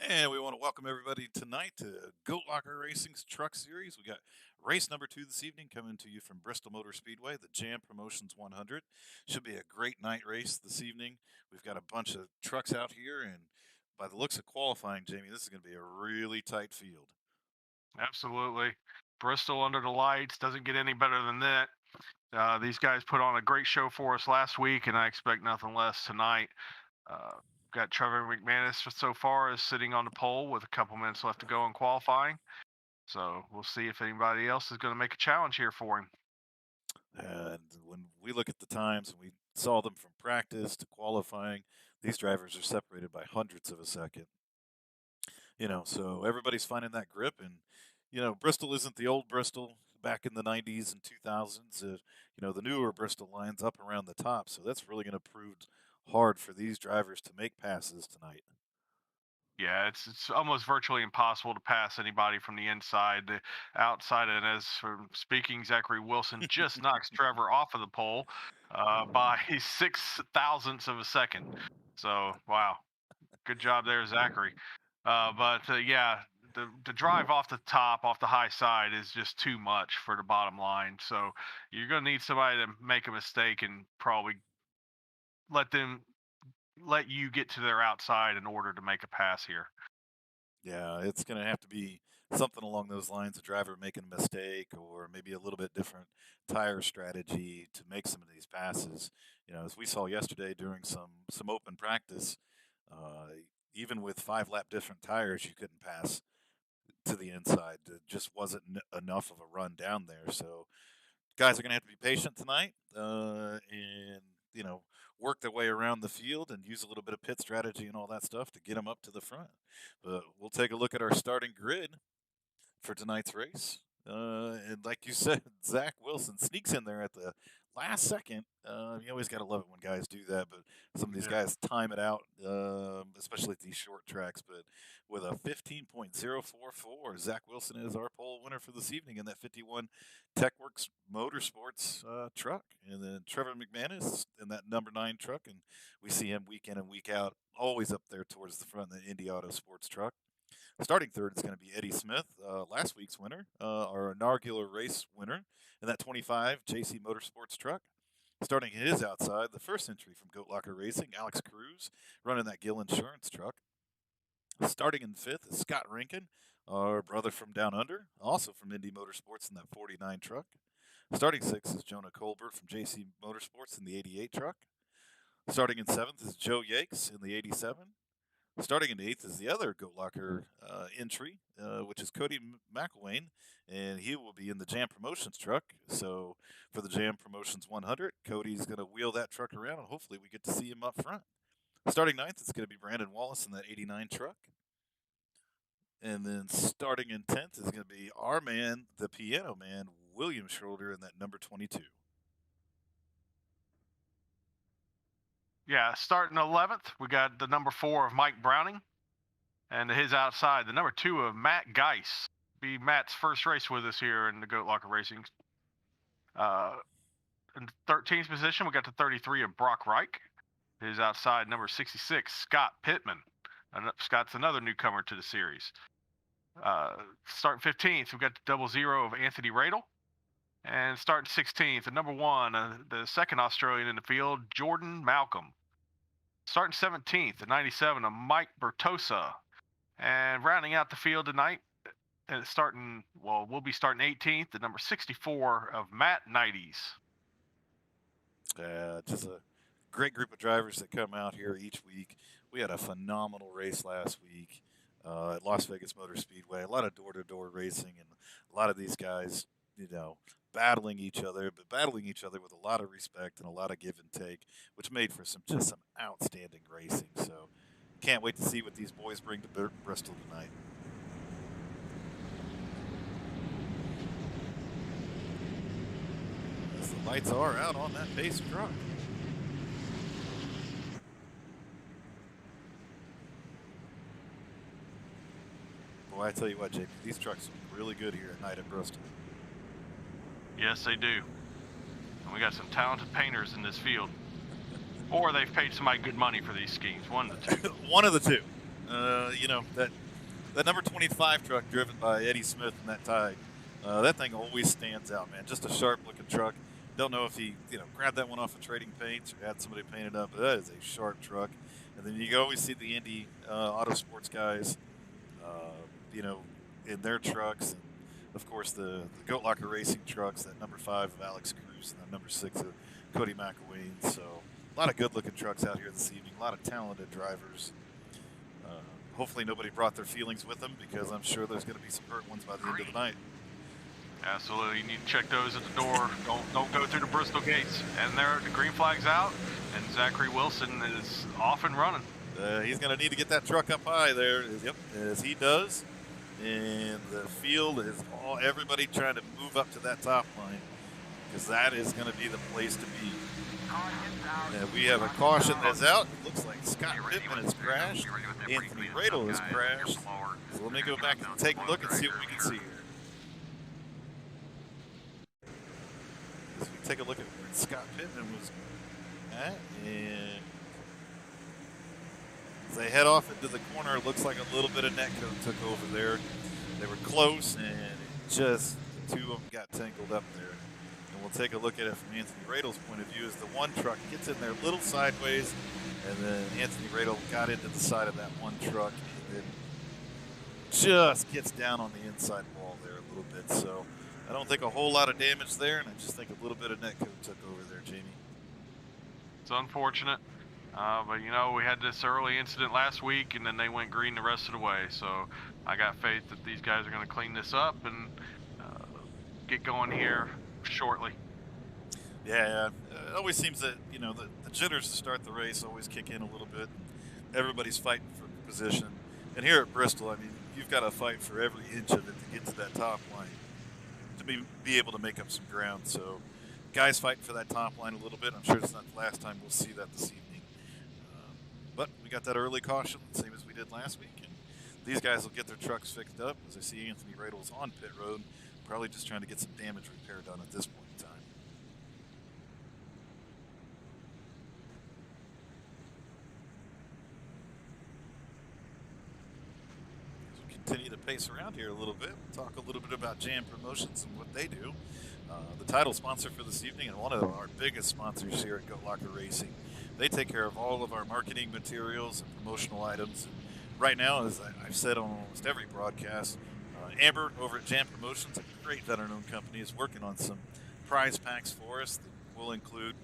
And we want to welcome everybody tonight to Goat Locker Racing's Truck Series. We got race number 2 this evening coming to you from Bristol Motor Speedway, the Jam Promotions 100. Should be a great night race this evening. We've got a bunch of trucks out here, and by the looks of qualifying, Jamie, this is going to be a really tight field. Absolutely. Bristol under the lights doesn't get any better than that. These guys put on a great show for us last week, and I expect nothing less tonight. Uh, got Trevor McManus so far is sitting on the pole with a couple minutes left to go in qualifying. So we'll see if anybody else is going to make a challenge here for him. And when we look at the times and we saw them from practice to qualifying, these drivers are separated by hundredths of a second. So everybody's finding that grip, and Bristol isn't the old Bristol back in the 90s and 2000s. The newer Bristol lines up around the top, so that's really going to prove hard for these drivers to make passes tonight. Yeah, it's almost virtually impossible to pass anybody from the inside. The outside, and as for speaking, Zachary Wilson just knocks Trevor off of the pole by 6 thousandths of a second. So wow, good job there, Zachary. But yeah, the drive off the top, off the high side, is just too much for the bottom line. So you're going to need somebody to make a mistake and probably let them let you get to their outside in order to make a pass here. Yeah, it's going to have to be something along those lines, a driver making a mistake or maybe a little bit different tire strategy to make some of these passes. As we saw yesterday during some open practice, uh, even with 5 lap different tires, you couldn't pass to the inside. It just wasn't enough of a run down there. So guys are going to have to be patient tonight, and work their way around the field and use a little bit of pit strategy and all that stuff to get them up to the front. But we'll take a look at our starting grid for tonight's race. And like you said, Zach Wilson sneaks in there at the last second. You always got to love it when guys do that, but some of these Yeah. guys time it out, especially at these short tracks. But with a 15.044, Zach Wilson is our pole winner for this evening in that 51 TechWorks Motorsports truck. And then Trevor McManus in that number 9 truck. And we see him week in and week out, always up there towards the front in the Indy Auto Sports truck. Starting third is going to be Eddie Smith, last week's winner, our inaugural race winner in that 25 JC Motorsports truck. Starting his outside, the first entry from Goat Locker Racing, Alex Cruz, running that Gill Insurance truck. Starting in fifth is Scott Rankin, our brother from down under, also from Indy Motorsports in that 49 truck. Starting sixth is Jonah Colbert from JC Motorsports in the 88 truck. Starting in seventh is Joe Yakes in the 87. Starting in eighth is the other Goat Locker entry, which is Cody McElwain, and he will be in the Jam Promotions truck. So for the Jam Promotions 100, Cody's going to wheel that truck around, and hopefully we get to see him up front. Starting ninth, it's going to be Brandon Wallace in that 89 truck. And then starting in 10th is going to be our man, the piano man, William Schroeder in that number 22. Yeah, starting 11th, we got the number 4 of Mike Browning, and his outside, the number 2 of Matt Geiss. Be Matt's first race with us here in the Goat Locker Racing. In 13th position, we got the 33 of Brock Reich. His outside, number 66, Scott Pittman. And Scott's another newcomer to the series. Starting 15th, we got the 00 of Anthony Radel. And starting 16th, the number 1, the second Australian in the field, Jordan Malcolm. Starting 17th, the 97 of Mike Bertosa. And rounding out the field tonight, we'll be starting 18th, the number 64 of Matt Nighties. Just a great group of drivers that come out here each week. We had a phenomenal race last week at Las Vegas Motor Speedway. A lot of door-to-door racing, and a lot of these guys, battling each other, but battling each other with a lot of respect and a lot of give and take, which made for some outstanding racing. So, can't wait to see what these boys bring to Bristol tonight. As the lights are out on that base truck. Boy, I tell you what, JP, these trucks look really good here at night at Bristol. Yes, they do. And we got some talented painters in this field. Or they've paid somebody good money for these schemes. One of the two. One of the two. That number 25 truck driven by Eddie Smith in that tie, that thing always stands out, man. Just a sharp looking truck. Don't know if he, grabbed that one off of Trading Paints or had somebody paint it up, but that is a sharp truck. And then you always see the Indy Auto Sports guys, uh, you know, in their trucks. And of course, the Goat Locker Racing trucks, that number 5 of Alex Cruz and that number 6 of Cody McElwain. So a lot of good looking trucks out here this evening, a lot of talented drivers. Uh, Hopefully nobody brought their feelings with them because I'm sure there's going to be some hurt ones by the end of the night. Absolutely, you need to check those at the door. Don't go through the Bristol gates. And there, the green flag's out, and Zachary Wilson is off and running. He's going to need to get that truck up high there. Yep, as he does. And the field is everybody trying to move up to that top line because that is going to be the place to be. And we have a caution that's out. It looks like Scott Pittman has crashed. Anthony Radel has crashed. So let me go back and take a look and see what we can see here. As we take a look at where Scott Pittman was at, and as they head off into the corner, it looks like a little bit of netcode took over there. They were close, and the two of them got tangled up there. And we'll take a look at it from Anthony Radel's point of view as the one truck gets in there a little sideways, and then Anthony Radel got into the side of that one truck and then just gets down on the inside wall there a little bit. So I don't think a whole lot of damage there, and I just think a little bit of netcode took over there, Jamie. It's unfortunate. But we had this early incident last week, and then they went green the rest of the way. So I got faith that these guys are going to clean this up and get going here shortly. Yeah, it always seems that the jitters to start the race always kick in a little bit. Everybody's fighting for position, and here at Bristol, I mean, you've got to fight for every inch of it to get to that top line to be able to make up some ground. So guys fighting for that top line a little bit. I'm sure it's not the last time we'll see that this evening. But we got that early caution, same as we did last week. And these guys will get their trucks fixed up. As I see Anthony Radel's on pit road, probably just trying to get some damage repair done at this point in time. As we continue to pace around here a little bit, talk a little bit about Jam Promotions and what they do. The title sponsor for this evening and one of our biggest sponsors here at Goat Locker Racing. They take care of all of our marketing materials and promotional items. And right now, as I've said on almost every broadcast, Amber over at Jam Promotions, a great veteran-owned company, is working on some prize packs for us that will include.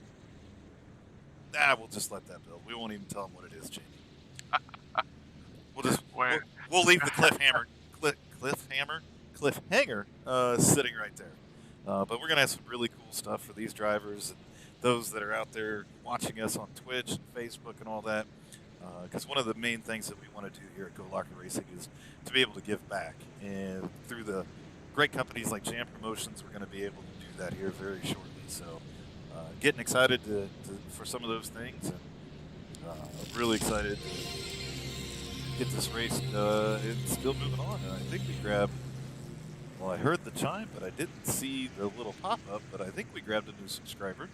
We'll just let that build. We won't even tell them what it is, Jamie. We'll leave the cliffhanger sitting right there. But we're gonna have some really cool stuff for these drivers and those that are out there watching us on Twitch and Facebook and all that. Because one of the main things that we want to do here at Go Locker Racing is to be able to give back. And through the great companies like Jam Promotions, we're going to be able to do that here very shortly. So getting excited for some of those things. And really excited to get this race. It's still moving on. And I think we grabbed, well, I heard the chime, but I didn't see the little pop-up. But I think we grabbed a new subscriber.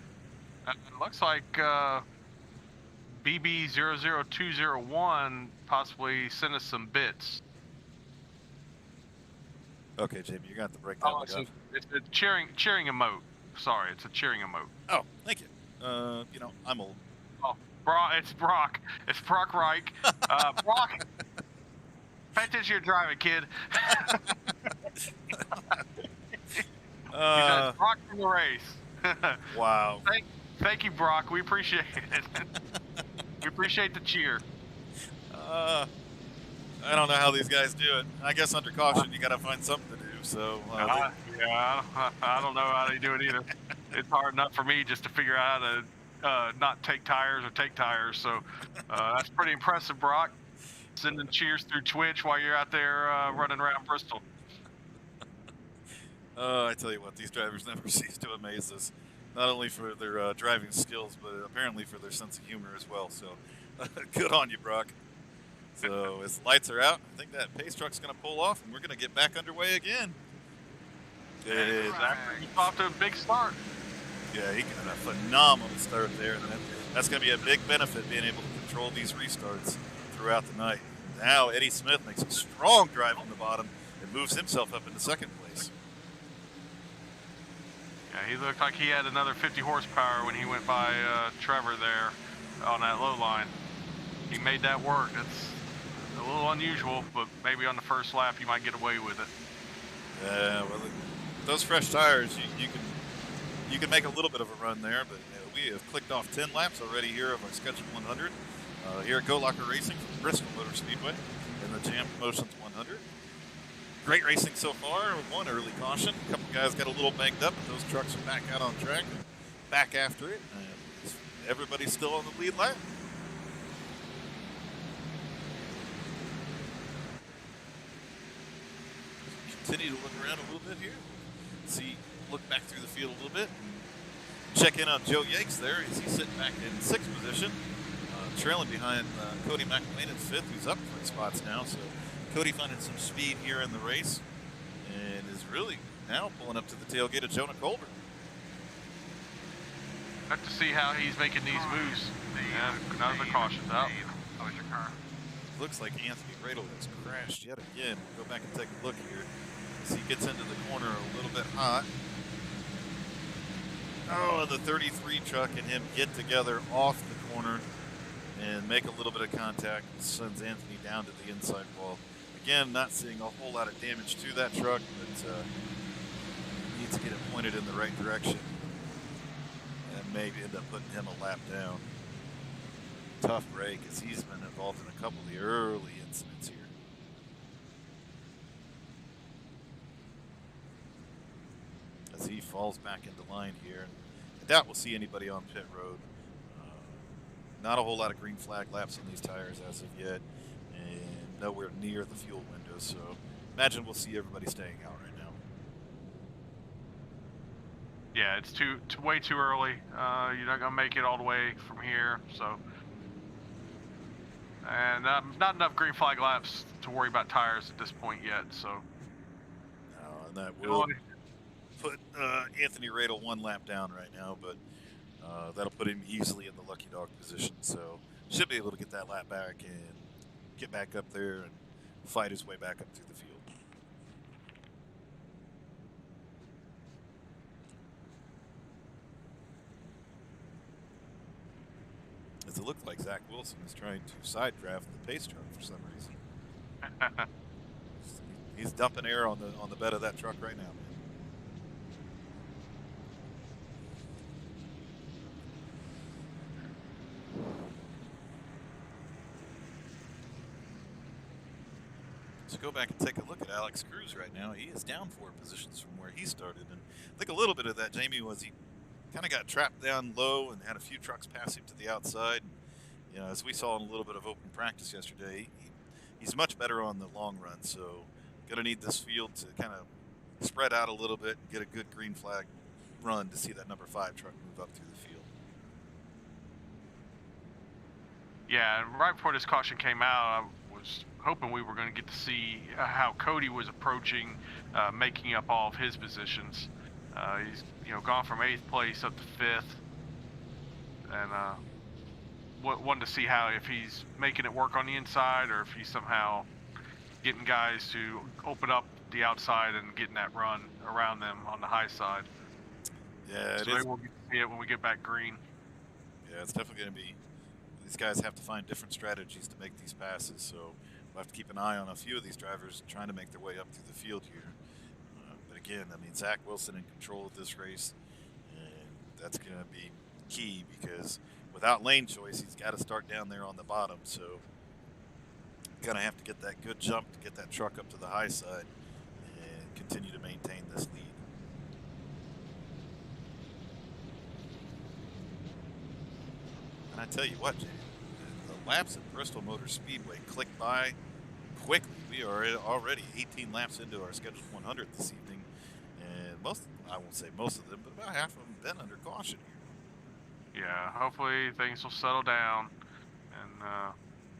It looks like BB00201 possibly sent us some bits. Okay, Jamie, you're going to have to break that one up. It's a cheering emote. Sorry, it's a cheering emote. Oh, thank you. I'm old. Oh, it's Brock. It's Brock Reich. Brock, pay attention to your driving, kid. He says, Brock from the race. Wow. Thank you, Brock. We appreciate it. We appreciate the cheer. I don't know how these guys do it. I guess under caution, you got to find something to do. So yeah, I don't know how they do it either. It's hard enough for me just to figure out how to not take tires or take tires. So that's pretty impressive, Brock. Sending cheers through Twitch while you're out there running around Bristol. I tell you what, these drivers never cease to amaze us. Not only for their driving skills, but apparently for their sense of humor as well. So, good on you, Brock. So, as the lights are out, I think that pace truck's going to pull off, and we're going to get back underway again. He's off to a big start. Yeah, he got a phenomenal start there, and that's going to be a big benefit, being able to control these restarts throughout the night. Now Eddie Smith makes a strong drive on the bottom and moves himself up into second place. Yeah, he looked like he had another 50 horsepower when he went by Trevor there on that low line. He made that work. That's a little unusual, but maybe on the first lap you might get away with it. Yeah, well, those fresh tires, you can make a little bit of a run there, but we have clicked off 10 laps already here of our scheduled 100 here at Go Locker Racing from Bristol Motor Speedway in the Jam Promotions 100. Great racing so far. One early caution. A couple guys got a little banged up, but those trucks are back out on track and back after it. And everybody's still on the lead lap. Continue to look around a little bit here. Look back through the field a little bit. Check in on Joe Yakes there as he's sitting back in sixth position, trailing behind Cody McElwain in fifth, who's up 3 spots now. So Cody finding some speed here in the race and is really now pulling up to the tailgate of Jonah Colbert. Have to see how he's making these moves. Yeah, none of the cautions out. Looks like Anthony Radel has crashed yet again. We'll go back and take a look here as he gets into the corner a little bit hot. Oh, the 33 truck and him get together off the corner and make a little bit of contact. Sends Anthony down to the inside wall. Again, not seeing a whole lot of damage to that truck, but needs to get it pointed in the right direction and maybe end up putting him a lap down. Tough break as he's been involved in a couple of the early incidents here. As he falls back into line here. I doubt we'll see anybody on pit road. Not a whole lot of green flag laps on these tires as of yet, and nowhere near the fuel window, so imagine we'll see everybody staying out right now. Yeah, it's way too early. You're not gonna make it all the way from here, so. And not enough green flag laps to worry about tires at this point yet, so. And that will put Anthony Radel 1 lap down right now, but that'll put him easily in the lucky dog position. So should be able to get that lap back and get back up there and fight his way back up through the field. As it looks like Zach Wilson is trying to side draft the pace truck for some reason. He's dumping air on the bed of that truck right now. So go back and take a look at Alex Cruz right now. He is down 4 positions from where he started, and I think a little bit of that, Jamie, was he kind of got trapped down low and had a few trucks pass him to the outside. You know, as we saw in a little bit of open practice yesterday, he's much better on the long run. So, gonna need this field to kind of spread out a little bit and get a good green flag run to see that number 5 truck move up through the field. Yeah, and right before this caution came out, I was hoping we were going to get to see how Cody was approaching making up all of his positions. He's gone from 8th place up to 5th, and wanted to see how if he's making it work on the inside or if he's somehow getting guys to open up the outside and getting that run around them on the high side. Yeah, so maybe we'll get to see it when we get back green. Yeah, it's definitely going to be. These guys have to find different strategies to make these passes, so we'll have to keep an eye on a few of these drivers trying to make their way up through the field here. But again, I mean, Zach Wilson in control of this race, and that's going to be key because without lane choice, he's got to start down there on the bottom. So, going to have to get that good jump to get that truck up to the high side and continue to maintain this lead. And I tell you what, Jay, the laps at Bristol Motor Speedway click by quickly. We are already 18 laps into our scheduled 100 this evening, and I won't say most of them, but about half of them been under caution here. Yeah, hopefully things will settle down, and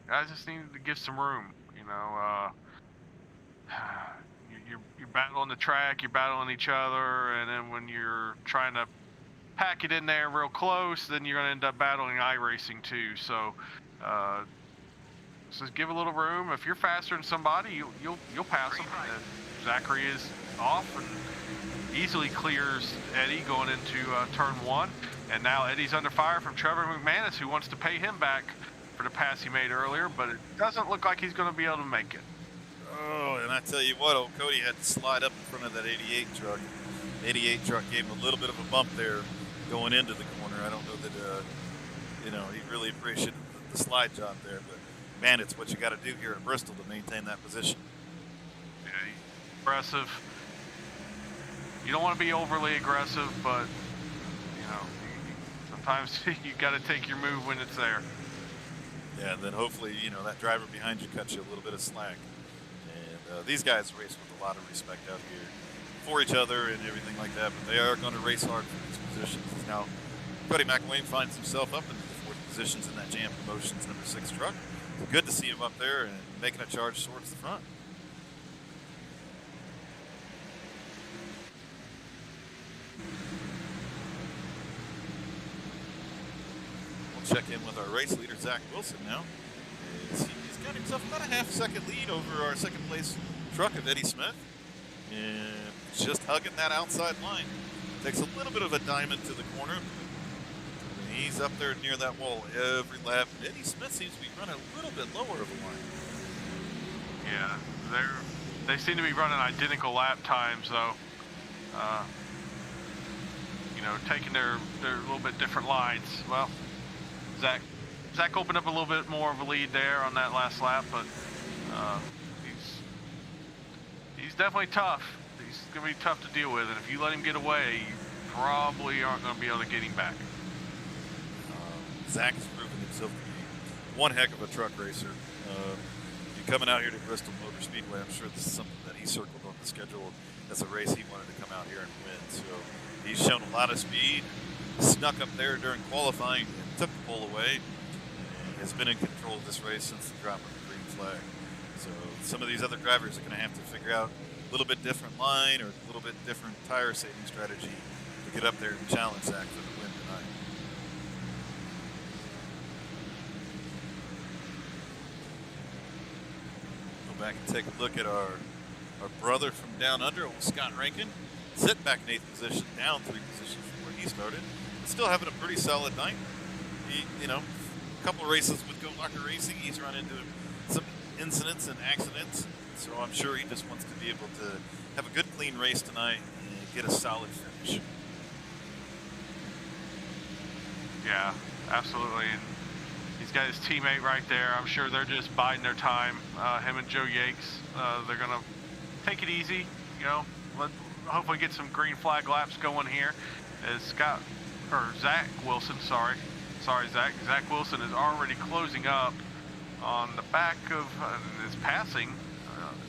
guys just need to give some room. You're battling the track, you're battling each other, and then when you're trying to pack it in there real close, then you're going to end up battling iRacing too. So Just give a little room. If you're faster than somebody, you'll pass them. Zachary is off and easily clears Eddie going into turn 1. And now Eddie's under fire from Trevor McManus, who wants to pay him back for the pass he made earlier, but it doesn't look like he's going to be able to make it. Oh, and I tell you what, old Cody had to slide up in front of that 88 truck. 88 truck gave him a little bit of a bump there going into the corner. I don't know that, he really appreciated the slide job there, but man, it's what you got to do here at Bristol to maintain that position. Yeah, aggressive. You don't want to be overly aggressive, but sometimes you got to take your move when it's there. Yeah, and then hopefully, that driver behind you cuts you a little bit of slack. And these guys race with a lot of respect out here for each other and everything like that, but they are going to race hard for these positions. Now, Cody McElwain finds himself up in the 4th positions in that Jam Promotions number 6 truck. It's good to see him up there and making a charge towards the front. Check in with our race leader, Zach Wilson, now. He's got himself about a half-second lead over our second-place truck of Eddie Smith. And just hugging that outside line. Takes a little bit of a diamond to the corner. And he's up there near that wall every lap. Eddie Smith seems to be running a little bit lower of a line. Yeah, they seem to be running identical lap times, though. Taking their little bit different lines. Well, Zach opened up a little bit more of a lead there on that last lap, but he's definitely tough. He's going to be tough to deal with, and if you let him get away, you probably aren't going to be able to get him back. Zach has proven himself to be one heck of a truck racer. You coming out here to Bristol Motor Speedway, I'm sure this is something that he circled on the schedule as a race he wanted to come out here and win. So he's shown a lot of speed, snuck up there during qualifying, took the pole away, and has been in control of this race since the drop of the green flag. So some of these other drivers are going to have to figure out a little bit different line or a little bit different tire saving strategy to get up there and challenge Zach for the win tonight. Go back and take a look at our brother from down under, old Scott Rankin, sitting back in 8th position, down 3 positions from where he started, still having a pretty solid night. He, a couple of races with Go Locker Racing, he's run into some incidents and accidents, so I'm sure he just wants to be able to have a good, clean race tonight and get a solid finish. Yeah, absolutely. And he's got his teammate right there. I'm sure they're just biding their time. Him and Joe Yakes, they're going to take it easy, hopefully get some green flag laps going here. As Zach Wilson, sorry, Zach Wilson is already closing up on the back of his passing.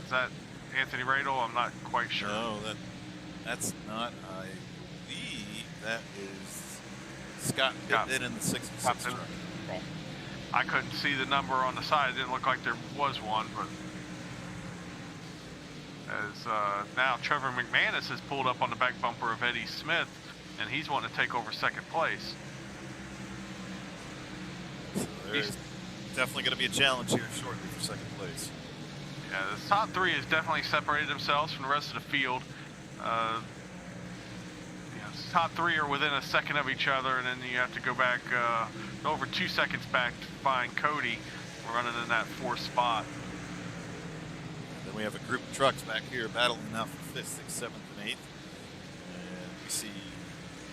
Is that Anthony Radel? I'm not quite sure. No, that's not. I believe that is Scott Pittman in the 66 truck. I couldn't see the number on the side. It didn't look like there was one, but as now Trevor McManus has pulled up on the back bumper of Eddie Smith, and he's wanting to take over 2nd place. So there's definitely going to be a challenge here shortly for 2nd place. Yeah, the top 3 has definitely separated themselves from the rest of the field. Top 3 are within a second of each other, and then you have to go back over 2 seconds back to find Cody running in that 4th spot. Then we have a group of trucks back here battling now for 5th, 6th, 7th, and 8th. And we see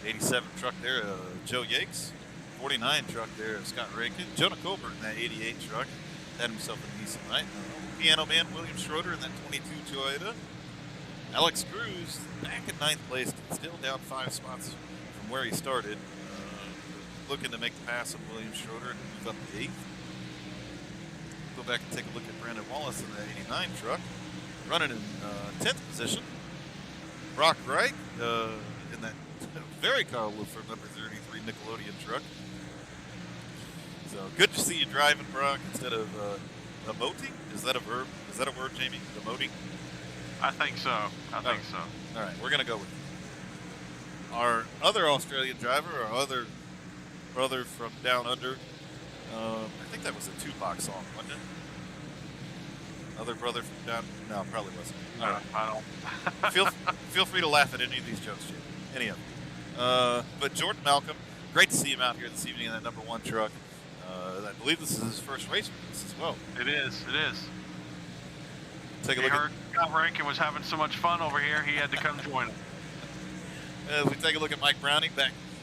87 truck there, Joe Yakes. 49 truck there, Scott Rankin. Jonah Colbert in that 88 truck had himself a decent night. Piano man William Schroeder in that 22 Toyota. Alex Cruz back in 9th place, still down 5 spots from where he started. Looking to make the pass of William Schroeder and move up to 8th. Go back and take a look at Brandon Wallace in the 89 truck, running in 10th position. Brock Wright in that very Carl Woodford number 33 Nickelodeon truck. So good to see you driving, Brock, instead of emoting. Is that a verb? Is that a word, Jamie? Emoting? I think so. I think so. All right, we're going to go with it. Our other Australian driver, our other brother from down under, I think that was a Tupac song, wasn't it? other brother from down. No, probably wasn't. All No, right. I don't. Feel feel free to laugh at any of these jokes, Jim. Any of them. But Jordan Malcolm, great to see him out here this evening in that number 1 truck. I believe this is his first race with us as well. It is. It is. Take a He look heard Scott Rankin was having so much fun over here, he had to come join him. as we take a look at Mike Browning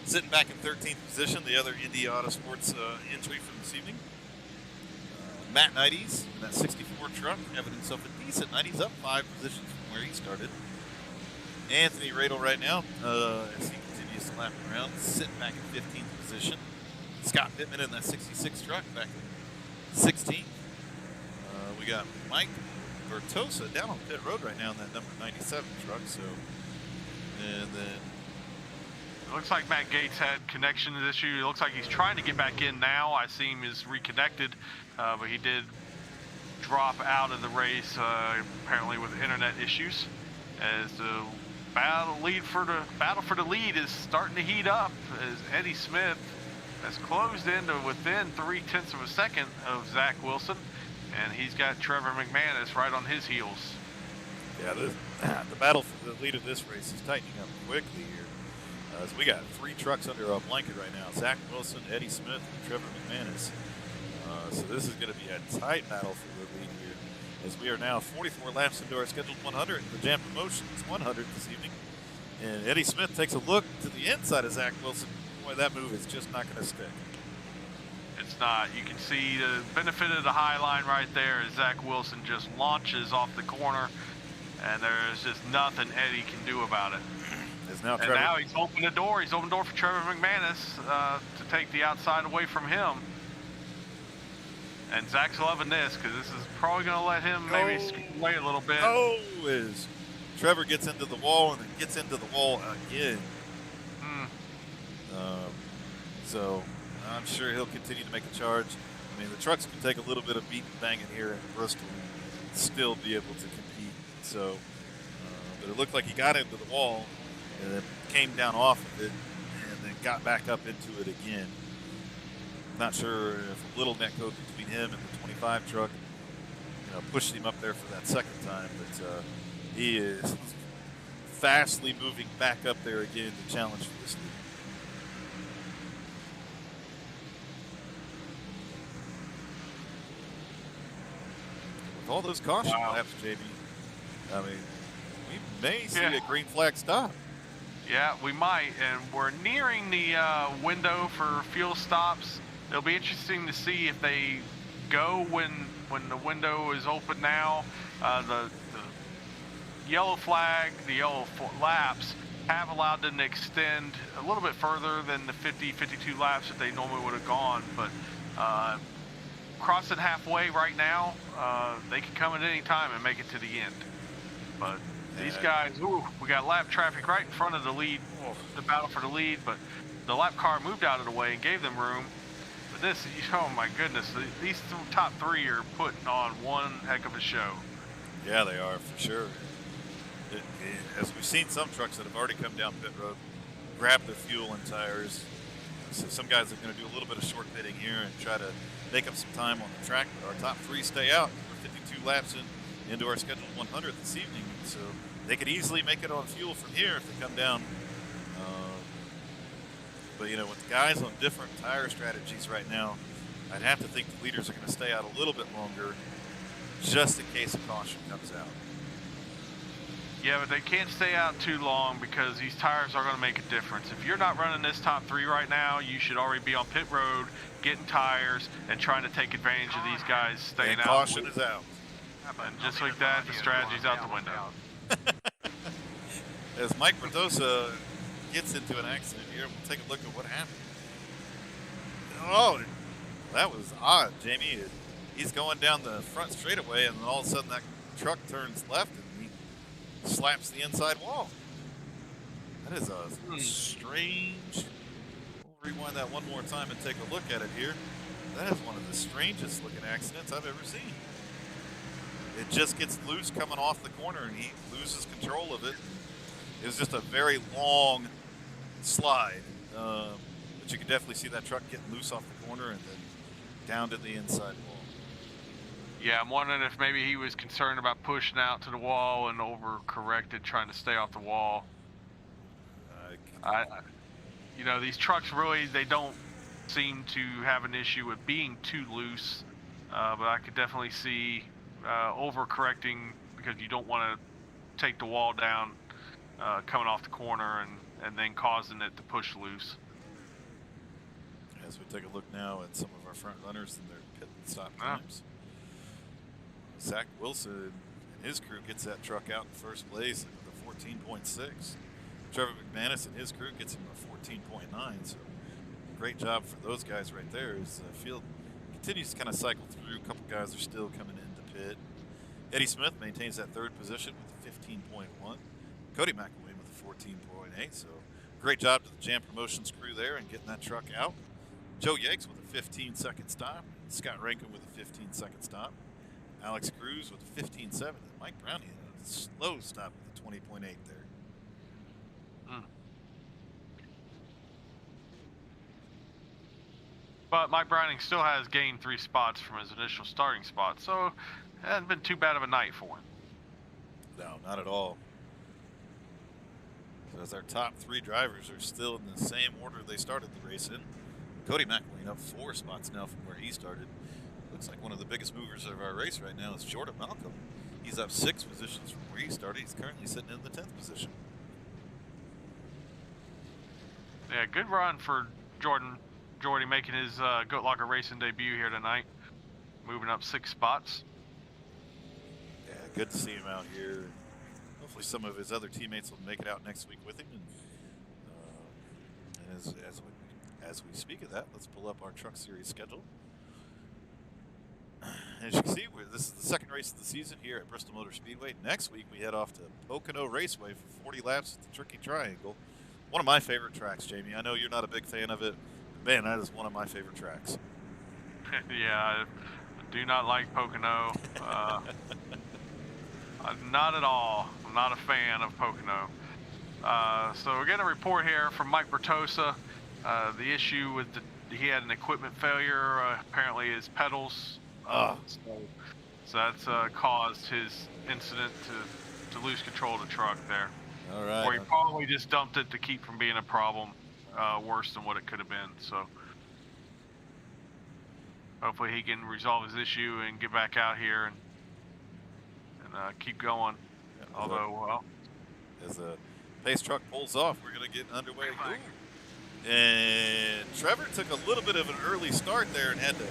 sitting back in 13th position, the other Indy Autosports entry from this evening. Matt 90s in that 64 truck, having himself a decent night. He's up 5 positions from where he started. Anthony Radel right now, as he continues to lap around, sitting back in 15th position. Scott Pittman in that 66 truck back in 16th. We got Mike Bertosa down on pit road right now in that number 97 truck. So, and then It looks like Matt Gates had connection issue. It looks like he's trying to get back in now. I see him is reconnected, but he did drop out of the race apparently with internet issues. As the battle for the lead is starting to heat up, as Eddie Smith has closed into within 0.3 of a second of Zach Wilson, and he's got Trevor McManus right on his heels. yeah, the battle for the lead of this race is tightening up quickly here. So we got 3 trucks under a blanket right now: Zach Wilson, Eddie Smith, and Trevor McManus. So this is going to be a tight battle for the lead here, as we are now 44 laps into our scheduled 100. The Jam Promotions 100 this evening, and Eddie Smith takes a look to the inside of Zach Wilson. Boy, that move is just not going to stick. It's not. You can see the benefit of the high line right there as Zach Wilson just launches off the corner, and there's just nothing Eddie can do about it. Now he's opened the door. He's opened the door for Trevor McManus to take the outside away from him. And Zach's loving this because this is probably going to let him maybe scoot away a little bit. As Trevor gets into the wall and then gets into the wall again. So I'm sure he'll continue to make a charge. I mean, the trucks can take a little bit of beating and banging here in Bristol and still be able to compete. So, but it looked like he got into the wall and then came down off of it and then got back up into it again. Not sure if a little net code between him and the 25 truck pushed him up there for that second time, but he is fastly moving back up there again to challenge for this lead. With all those caution laps, JB, I mean, we may see a green flag stop. Yeah, we might, and we're nearing the window for fuel stops. It'll be interesting to see if they go when the window is open now. The yellow flag, the yellow laps have allowed them to extend a little bit further than the 52 laps that they normally would have gone, but crossing halfway right now, they can come at any time and make it to the end. But these guys, we got lap traffic right in front of the lead, the battle for the lead, but the lap car moved out of the way and gave them room. But this, oh my goodness, these top 3 are putting on one heck of a show. Yeah, they are, for sure. As we've seen some trucks that have already come down pit road, grab their fuel and tires. So some guys are going to do a little bit of short pitting here and try to make up some time on the track. But our top 3 stay out. We're 52 laps into our scheduled 100 this evening. So they could easily make it on fuel from here if they come down. But, with the guys on different tire strategies right now, I'd have to think the leaders are going to stay out a little bit longer just in case a caution comes out. Yeah, but they can't stay out too long because these tires are going to make a difference. If you're not running this top 3 right now, you should already be on pit road, getting tires, and trying to take advantage of these guys staying out. Caution is out. And just like that, the strategy's out the window. As Mike Mendoza gets into an accident here, we'll take a look at what happened. Oh, that was odd, Jamie. He's going down the front straightaway, and then all of a sudden that truck turns left and he slaps the inside wall. That is a strange. We'll rewind that one more time and take a look at it here. That is one of the strangest looking accidents I've ever seen. It just gets loose coming off the corner and he loses control of it. It was just a very long slide, but you can definitely see that truck getting loose off the corner and then down to the inside wall. Yeah, I'm wondering if maybe he was concerned about pushing out to the wall and overcorrected, trying to stay off the wall. Uh, I, these trucks really they don't seem to have an issue with being too loose, but I could definitely see overcorrecting because you don't want to take the wall down coming off the corner and then causing it to push loose. as we take a look now at some of our front runners and their pit stop Uh, times, Zach Wilson and his crew gets that truck out in first place with a 14.6. Trevor McManus and his crew gets him a 14.9. So great job for those guys right there. As the field continues to kind of cycle through, a couple guys are still coming into pit. Eddie Smith maintains that third position with a 15.1. Cody McElwain with a 14.8. So great job to the Jam Promotions crew there and getting that truck out. Joe Yakes with a 15-second stop. Scott Rankin with a 15-second stop. Alex Cruz with a 15.7. And Mike Brownie a slow stop with a 20.8 there. mm. But Mike Browning still has gained 3 spots from his initial starting spot, so it hasn't been too bad of a night for him. No, not at all. So as our top 3 drivers are still in the same order they started the race in. Cody McElwain up 4 spots now from where he started. Looks like one of the biggest movers of our race right now is Jordan Malcolm. He's up 6 positions from where he started. He's currently sitting in the 10th position. Yeah, good run for Jordy making his Goat Locker Racing debut here tonight, moving up 6 spots. Yeah, good to see him out here. Hopefully some of his other teammates will make it out next week with him. And as we speak of that, let's pull up our Truck Series schedule. As you can see, this is the second race of the season here at Bristol Motor Speedway. Next week, we head off to Pocono Raceway for 40 laps at the Tricky Triangle. One of my favorite tracks, Jamie. I know you're not a big fan of it. But man, that is one of my favorite tracks. Yeah, I do not like Pocono. Not at all. I'm not a fan of Pocono. So we're getting a report here from Mike Bertosa. The issue with he had an equipment failure. Apparently his pedals. So that's caused his incident to lose control of the truck there. All right. Or he probably just dumped it to keep from being a problem worse than what it could have been. So hopefully he can resolve his issue and get back out here and keep going. Yeah, Although, well, as the pace truck pulls off, we're going to get underway. Ooh. And Trevor took a little bit of an early start there and had to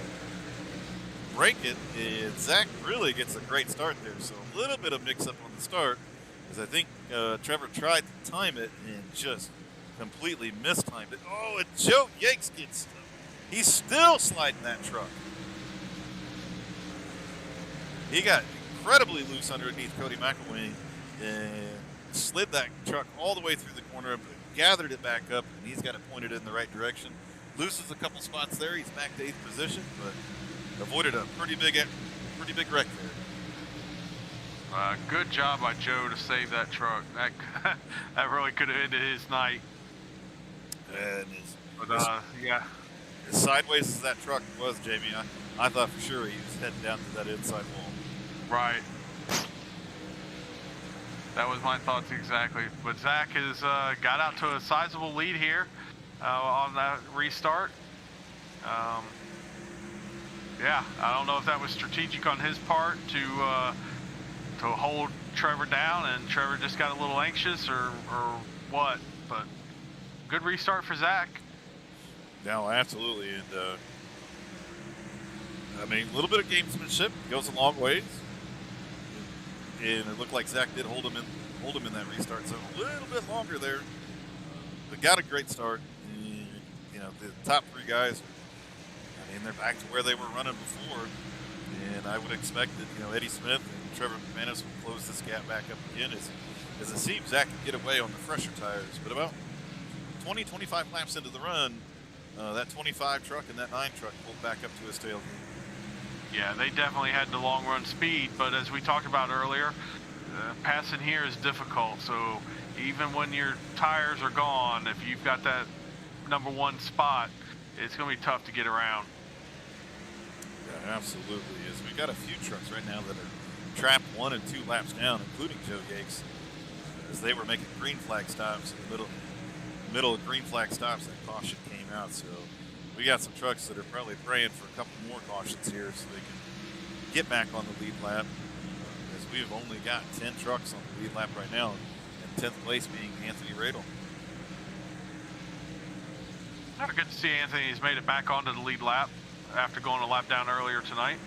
break it. And Zach really gets a great start there. So a little bit of mix up on the start, as I think Trevor tried to time it and just completely mistimed it. Oh, and Joe Yakes gets, he's still sliding that truck. He got incredibly loose underneath Cody McElwain and slid that truck all the way through the corner, but gathered it back up, and he's got it pointed in the right direction. Loses a couple spots there. He's back to 8th position, but avoided a pretty big wreck there. Good job by Joe to save that truck. That really could have ended his night. And yeah. as sideways as that truck was, Jamie, I thought for sure he was heading down to that inside wall. Right. That was my thoughts exactly. But Zach has got out to a sizable lead here on that restart. Yeah, I don't know if that was strategic on his part to hold Trevor down, and Trevor just got a little anxious or what. But good restart for Zach. No, absolutely, and I mean, a little bit of gamesmanship goes a long ways. And it looked like Zach did hold him in that restart, so a little bit longer there. But got a great start. And, you know, the top 3 guys, I mean, they're back to where they were running before. And I would expect that, you know, Eddie Smith and Trevor McManus will close this gap back up again as it seems Zach can get away on the fresher tires. But about 20, 25 laps into the run, that 25 truck and that 9 truck pulled back up to his tailgate. Yeah, they definitely had the long run speed, but as we talked about earlier, passing here is difficult. So even when your tires are gone, if you've got that number 1 spot, it's going to be tough to get around. Yeah, absolutely is. We got a few trucks right now that are trapped 1 and 2 laps down, including Joe Yakes, as they were making green flag stops in the middle of green flag stops. That caution came out, so we got some trucks that are probably praying for a couple more cautions here so they can get back on the lead lap. As we've only got 10 trucks on the lead lap right now, and 10th place being Anthony Radel. Good to see Anthony has made it back onto the lead lap after going a lap down earlier tonight.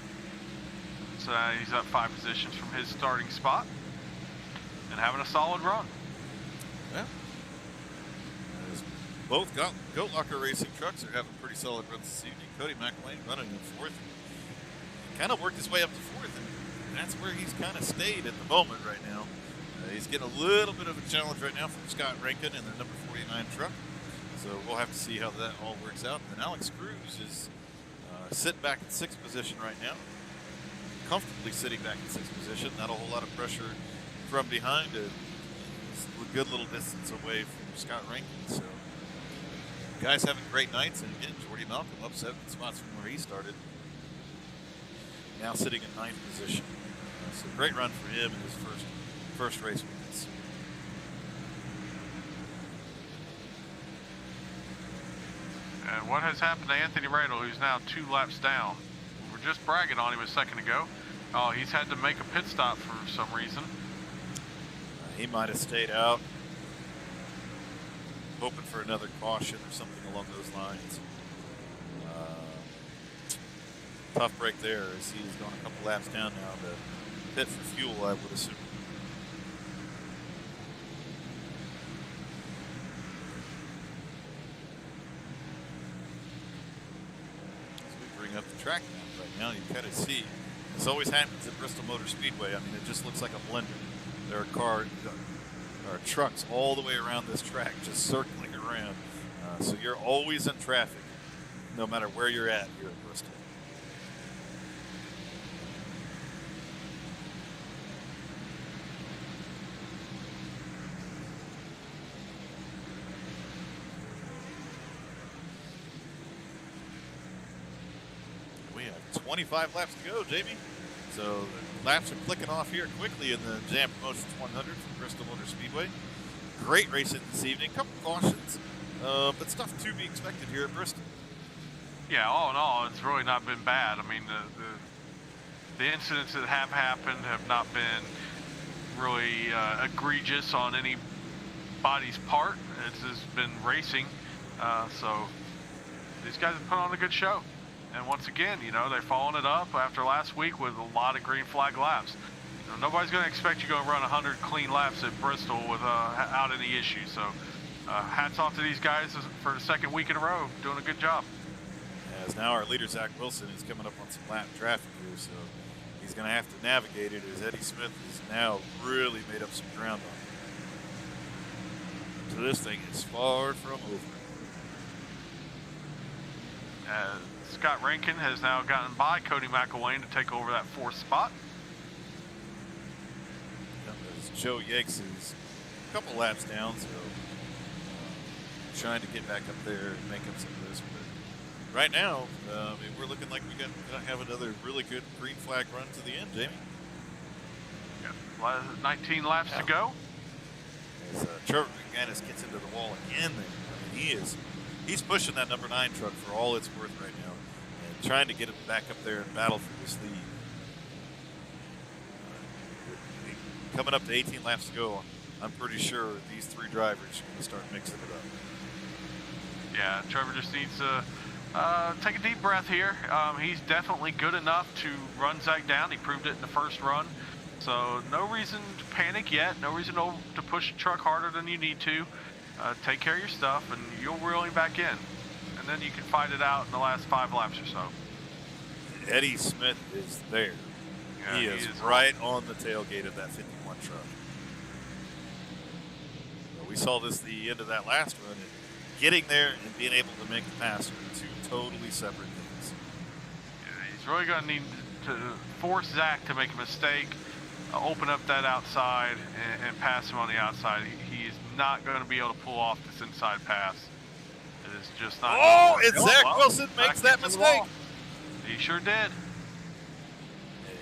So he's up 5 positions from his starting spot and having a solid run. Yeah. As both Goat Locker Racing trucks are having pretty solid runs this evening. Cody McElwain running in 4th. He kind of worked his way up to 4th, and that's where he's kind of stayed at the moment right now. He's getting a little bit of a challenge right now from Scott Rankin and their number 49 truck. So we'll have to see how that all works out. And Alex Cruz is sitting back in 6th position right now. Comfortably sitting back in 6th position. Not a whole lot of pressure from behind. He's a good little distance away from Scott Rankin. So guys having great nights. And again, Jordy Malcolm up 7 spots from where he started. Now sitting in 9th position. So great run for him in his first race with us. And what has happened to Anthony Radel, who's now 2 laps down? We were just bragging on him a second ago. Oh, he's had to make a pit stop for some reason. He might have stayed out, hoping for another caution or something along those lines. Tough break there as he's gone a couple laps down now to pit for fuel, I would assume. Up the track map right now, you kind of see this always happens at Bristol Motor Speedway. I mean, it just looks like a blender. There are trucks all the way around this track, just circling around. So you're always in traffic, no matter where you're at here at Bristol. We have 25 laps to go, Jamie. So the laps are clicking off here quickly in the Jam Promotions 100 from Bristol Motor Speedway. Great racing this evening. Couple cautions, but stuff to be expected here at Bristol. Yeah, all in all, it's really not been bad. I mean, the incidents that have happened have not been really egregious on anybody's part. It's just been racing. So these guys have put on a good show. And once again, you know, they're following it up after last week with a lot of green flag laps. You know, nobody's going to expect you to go run 100 clean laps at Bristol without any issues. So hats off to these guys for the 2nd week in a row, doing a good job. As now our leader, Zach Wilson, is coming up on some lap traffic here, so he's going to have to navigate it as Eddie Smith has now really made up some ground on it. So this thing is far from over. Scott Rankin has now gotten by Cody McElwain to take over that 4th spot. As Joe Yakes is a couple laps down, so trying to get back up there and make up some of this. But right now, we're looking like we're going to have another really good green flag run to the end, Jamie. Yeah, 19 laps to go. As Trevor McGinnis gets into the wall again, I mean, he's pushing that number 9 truck for all it's worth right now, and trying to get it back up there and battle for this lead. Coming up to 18 laps to go, I'm pretty sure these 3 drivers are going to start mixing it up. Yeah, Trevor just needs to take a deep breath here. He's definitely good enough to run Zach down. He proved it in the first run. So no reason to panic yet. No reason to push the truck harder than you need to. Take care of your stuff, and you'll reel him back in. And then you can fight it out in the last 5 laps or so. Eddie Smith is there. Yeah, he is right on the tailgate of that 51 truck. We saw this the end of that last run. And getting there and being able to make the pass are 2 totally separate things. Yeah, he's really going to need to force Zach to make a mistake, open up that outside, and pass him on the outside. He is not going to be able to pull off this inside pass. It is just not. Oh, and Zach Wilson makes that mistake. He sure did.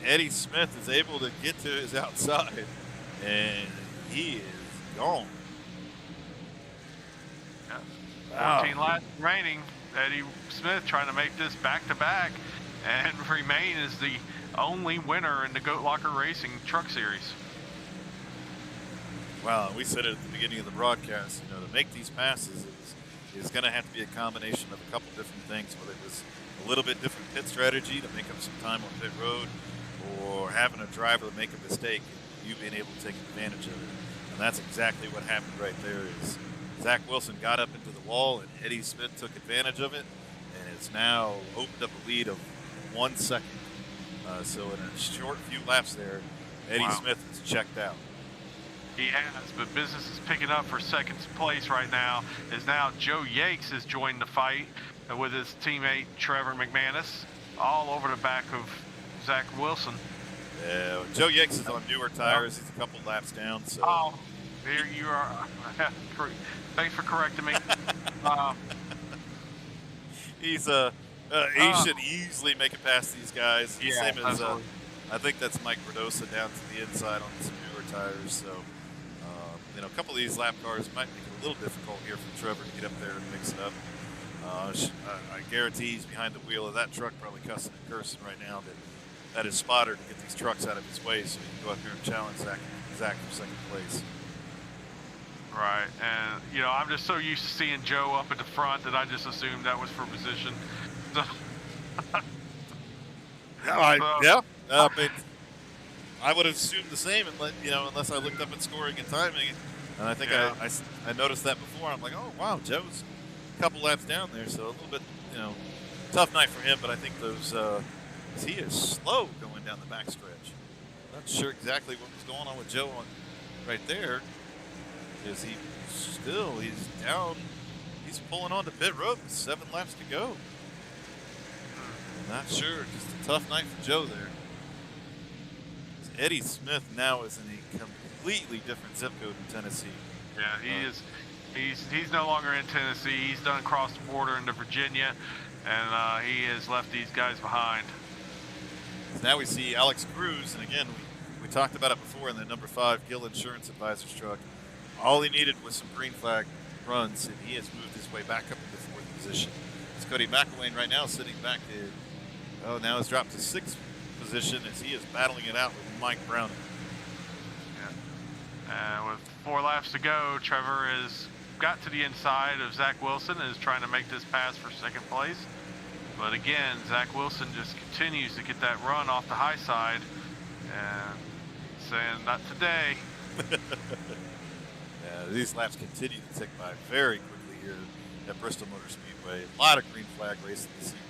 Eddie Smith is able to get to his outside, and he is gone. Yeah. Wow. 14 laps remaining. Eddie Smith trying to make this back-to-back and remain as the only winner in the Goat Locker Racing Truck Series. Wow, we said it at the beginning of the broadcast, to make these passes is going to have to be a combination of a couple different things, whether it was a little bit different pit strategy to make up some time on pit road, or having a driver make a mistake and you being able to take advantage of it. And that's exactly what happened right there. Is Zach Wilson got up into the wall and Eddie Smith took advantage of it, and it's now opened up a lead of 1 second. So in a short few laps there, Eddie Smith is checked out. He has, but business is picking up for second place right now, as now Joe Yates has joined the fight with his teammate Trevor McManus, all over the back of Zach Wilson. Yeah, Joe Yates is on newer tires. He's a couple laps down. So. Oh, here you are. Thanks for correcting me. He should easily make it past these guys. Yeah, Same as I think that's Mike Verdosa down to the inside on some newer tires. So a couple of these lap cars might make it a little difficult here for Trevor to get up there and mix it up. I guarantee he's behind the wheel of that truck, probably cussing and cursing right now that his spotter to get these trucks out of his way so he can go up here and challenge Zach for second place. Right, and I'm just so used to seeing Joe up at the front that I just assumed that was for position. So, I would have assumed the same, unless I looked up at scoring and timing. And I think I noticed that before. I'm like, oh wow, Joe's a couple laps down there, so a little bit, tough night for him. But I think he is slow going down the backstretch. Not sure exactly what was going on with Joe right there. Is he's down? He's pulling on to pit road with 7 laps to go. Not sure. Just a tough night for Joe there. Eddie Smith now is in a completely different zip code in Tennessee. Yeah, he is. He's no longer in Tennessee. He's done cross the border into Virginia, and he has left these guys behind. So now we see Alex Cruz, and again, we talked about it before in the number 5 Gill Insurance Advisors truck. All he needed was some green flag runs, and he has moved his way back up into 4th position. It's Cody McElwain right now sitting back now he's dropped to 6th position as he is battling it out with Mike Browning. Yeah. And with 4 laps to go, Trevor has got to the inside of Zach Wilson and is trying to make this pass for second place. But again, Zach Wilson just continues to get that run off the high side and saying, not today. These laps continue to tick by very quickly here at Bristol Motor Speedway. A lot of green flag racing this evening.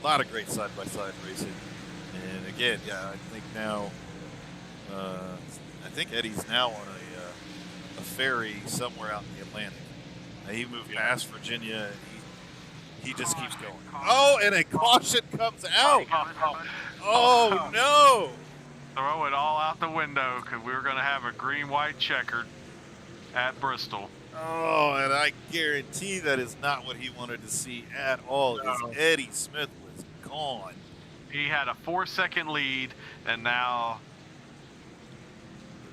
A lot of great side-by-side racing. And again, I think now, Eddie's now on a ferry somewhere out in the Atlantic. He moved past Virginia, and he just keeps going. Oh, and a caution comes out. Oh, no. Throw it all out the window because we were going to have a green-white checkered at Bristol. Oh, and I guarantee that is not what he wanted to see at all. No. Eddie Smith was gone. He had a 4-second lead, and now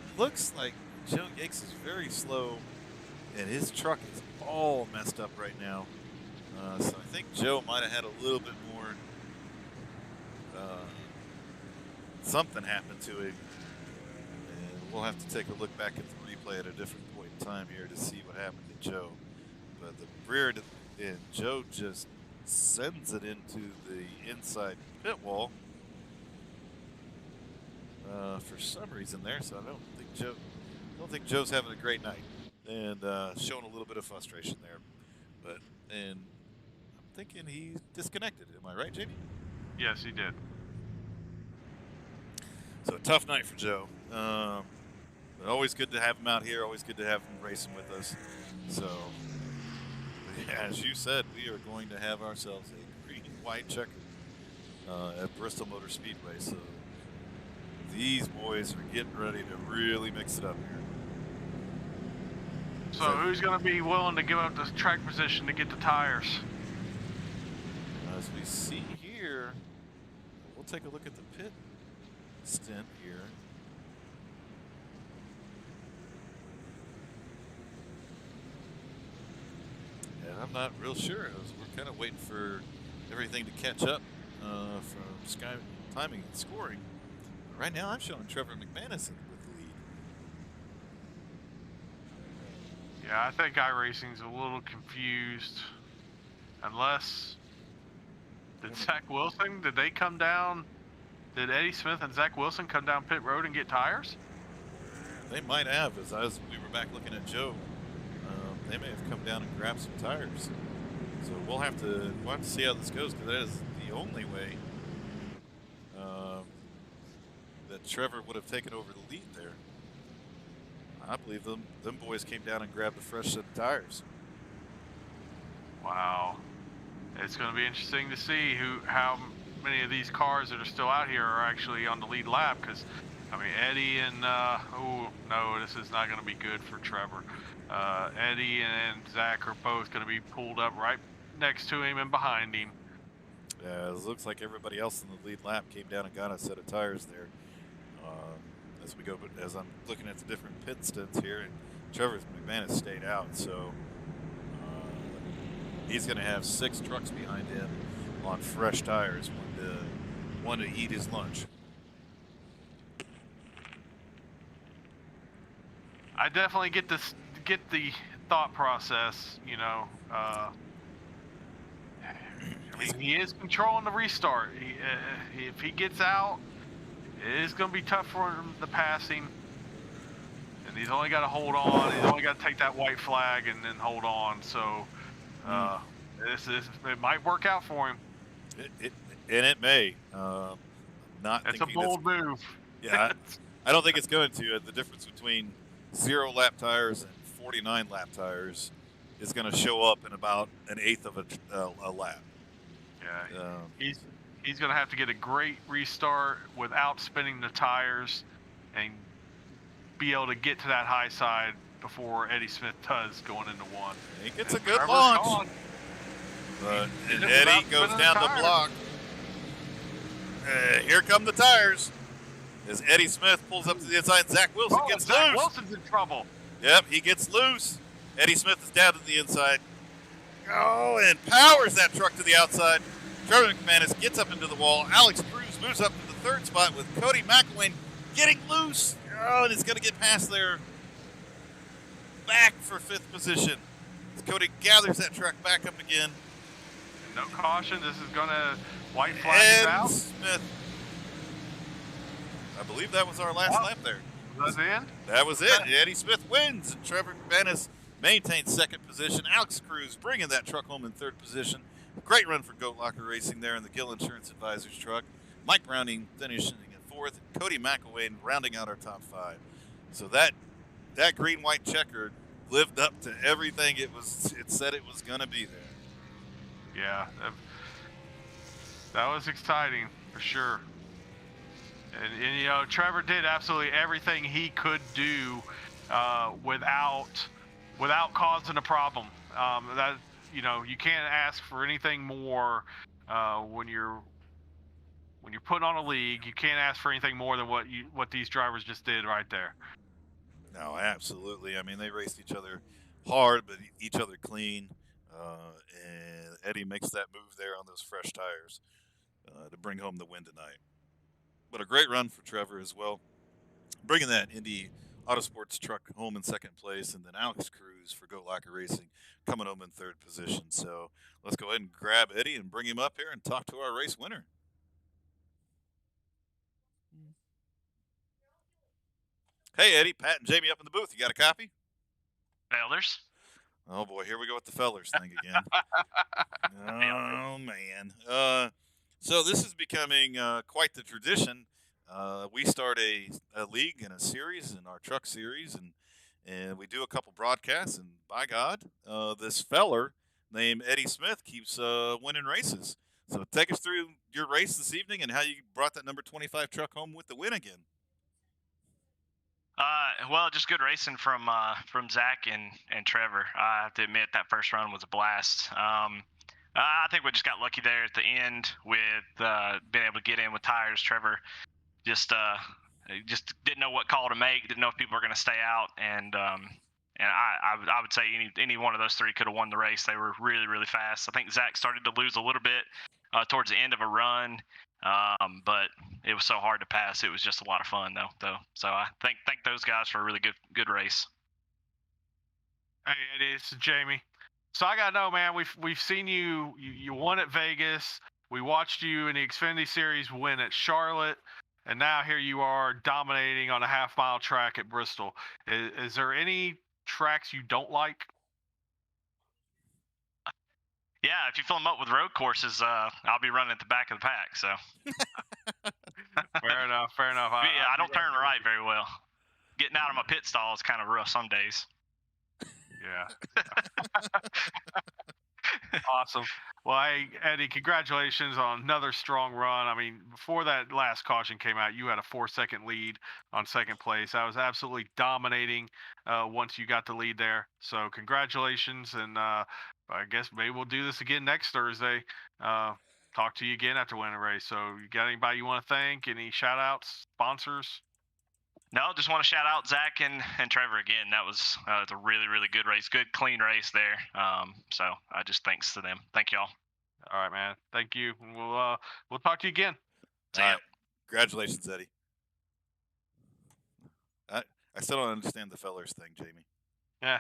it looks like Joe Yates is very slow, and his truck is all messed up right now. So I think Joe might have had a little bit more. Something happened to him, and we'll have to take a look back at the replay at a different point in time here to see what happened to Joe. But the rear end, Joe just sends it into the inside pit wall for some reason there. So I don't think Joe's having a great night, and showing a little bit of frustration there. And I'm thinking he's disconnected. Am I right, Jamie? Yes, he did. So a tough night for Joe. But always good to have him out here. Always good to have him racing with us. So, as you said, we are going to have ourselves a green-white checker at Bristol Motor Speedway. So these boys are getting ready to really mix it up here. So who's going to be willing to give up this track position to get the tires? As we see here, we'll take a look at the pit stint here. And I'm not real sure. We're kind of waiting for everything to catch up from Sky timing and scoring. But right now, I'm showing Trevor McManus with the lead. Yeah, I think iRacing's a little confused. Unless did Zach Wilson? Did they come down? Did Eddie Smith and Zach Wilson come down pit road and get tires? They might have, as we were back looking at Joe. They may have come down and grabbed some tires. So we'll have to see how this goes, because that is the only way that Trevor would have taken over the lead there. I believe them boys came down and grabbed a fresh set of tires. Wow, it's going to be interesting to see how many of these cars that are still out here are actually on the lead lap. Because I mean, Eddie and oh no, this is not going to be good for Trevor. Eddie and Zach are both going to be pulled up right next to him and behind him. Yeah, it looks like everybody else in the lead lap came down and got a set of tires there. As we go, but as I'm looking at the different pit stints here, and Trevor McManus stayed out, so he's going to have 6 trucks behind him on fresh tires, one to eat his lunch. I definitely get the thought process, you know. I mean, he is controlling the restart. If he gets out, it is going to be tough for him, the passing. And he's only got to hold on. He's only got to take that white flag and then hold on. So it might work out for him. It may. It's a bold move. Yeah, I don't think it's going to. The difference between 0 lap tires and 49 lap tires is going to show up in about an eighth of a lap. Yeah, he's going to have to get a great restart without spinning the tires and be able to get to that high side before Eddie Smith does going into one. He gets a good launch. But Eddie goes down the block. Here come the tires. As Eddie Smith pulls up to the inside, Zach Wilson gets loose. Wilson's in trouble. Yep, he gets loose. Eddie Smith is down to the inside. Oh, and powers that truck to the outside. Trevor McManus gets up into the wall. Alex Cruz moves up to the 3rd spot with Cody McElwain getting loose. Oh, and he's going to get past there. Back for 5th position. As Cody gathers that truck back up again. No caution. This is going to white flag out. Smith. I believe that was our last lap there. Was that the end? That was it. Eddie Smith wins. And Trevor McManus maintains 2nd position. Alex Cruz bringing that truck home in 3rd position. Great run for Goat Locker Racing there in the Gill Insurance Advisors truck. Mike Browning finishing in 4th. Cody McElwain rounding out our top 5. So that green-white checkered lived up to everything it said it was going to be there. Yeah, that was exciting for sure. And you know, Trevor did absolutely everything he could do without causing a problem. That, you know, you can't ask for anything more when you're putting on a league. You can't ask for anything more than what these drivers just did right there. No, absolutely. I mean, they raced each other hard, but each other clean. And Eddie makes that move there on those fresh tires to bring home the win tonight. But a great run for Trevor as well, bringing that Indy Autosports truck home in 2nd place, and then Alex Cruz for Goat Locker Racing coming home in 3rd position. So let's go ahead and grab Eddie and bring him up here and talk to our race winner. Hey, Eddie, Pat and Jamie up in the booth. You got a copy? Fellers. Oh, boy, here we go with the fellers thing again. Oh, man. So this is becoming quite the tradition. We start a league and a series in our truck series, and we do a couple broadcasts, and by God, this feller named Eddie Smith keeps winning races. So take us through your race this evening and how you brought that number 25 truck home with the win again. Well, just good racing from Zach and Trevor. I have to admit that first run was a blast. I think we just got lucky there at the end with being able to get in with tires. Trevor just didn't know what call to make. Didn't know if people were going to stay out, and I would say any one of those three could have won the race. They were really, really fast. I think Zach started to lose a little bit towards the end of a run, but it was so hard to pass. It was just a lot of fun though. So I thank those guys for a really good race. Hey, it is Jamie. So I gotta know, man. We've seen you won at Vegas. We watched you in the Xfinity Series win at Charlotte, and now here you are dominating on a half-mile track at Bristol. Is there any tracks you don't like? Yeah, if you fill them up with road courses, I'll be running at the back of the pack. So Fair enough. yeah, I don't turn right very well. Getting out of my pit stall is kind of rough some days. Yeah. Awesome. Well, hey, Eddie, congratulations on another strong run. I mean, before that last caution came out, you had a 4-second lead on second place. I was absolutely dominating once you got the lead there. So congratulations, and I guess maybe we'll do this again next Thursday. Talk to you again after winning a race. So you got anybody you want to thank? Any shout outs, sponsors? No, just want to shout out Zach and Trevor again. That was it's a really, really good race, good clean race there. So just thanks to them. Thank y'all. All right, man. Thank you. We'll talk to you again. See ya. Congratulations, Eddie. I still don't understand the fellers thing, Jamie. Yeah.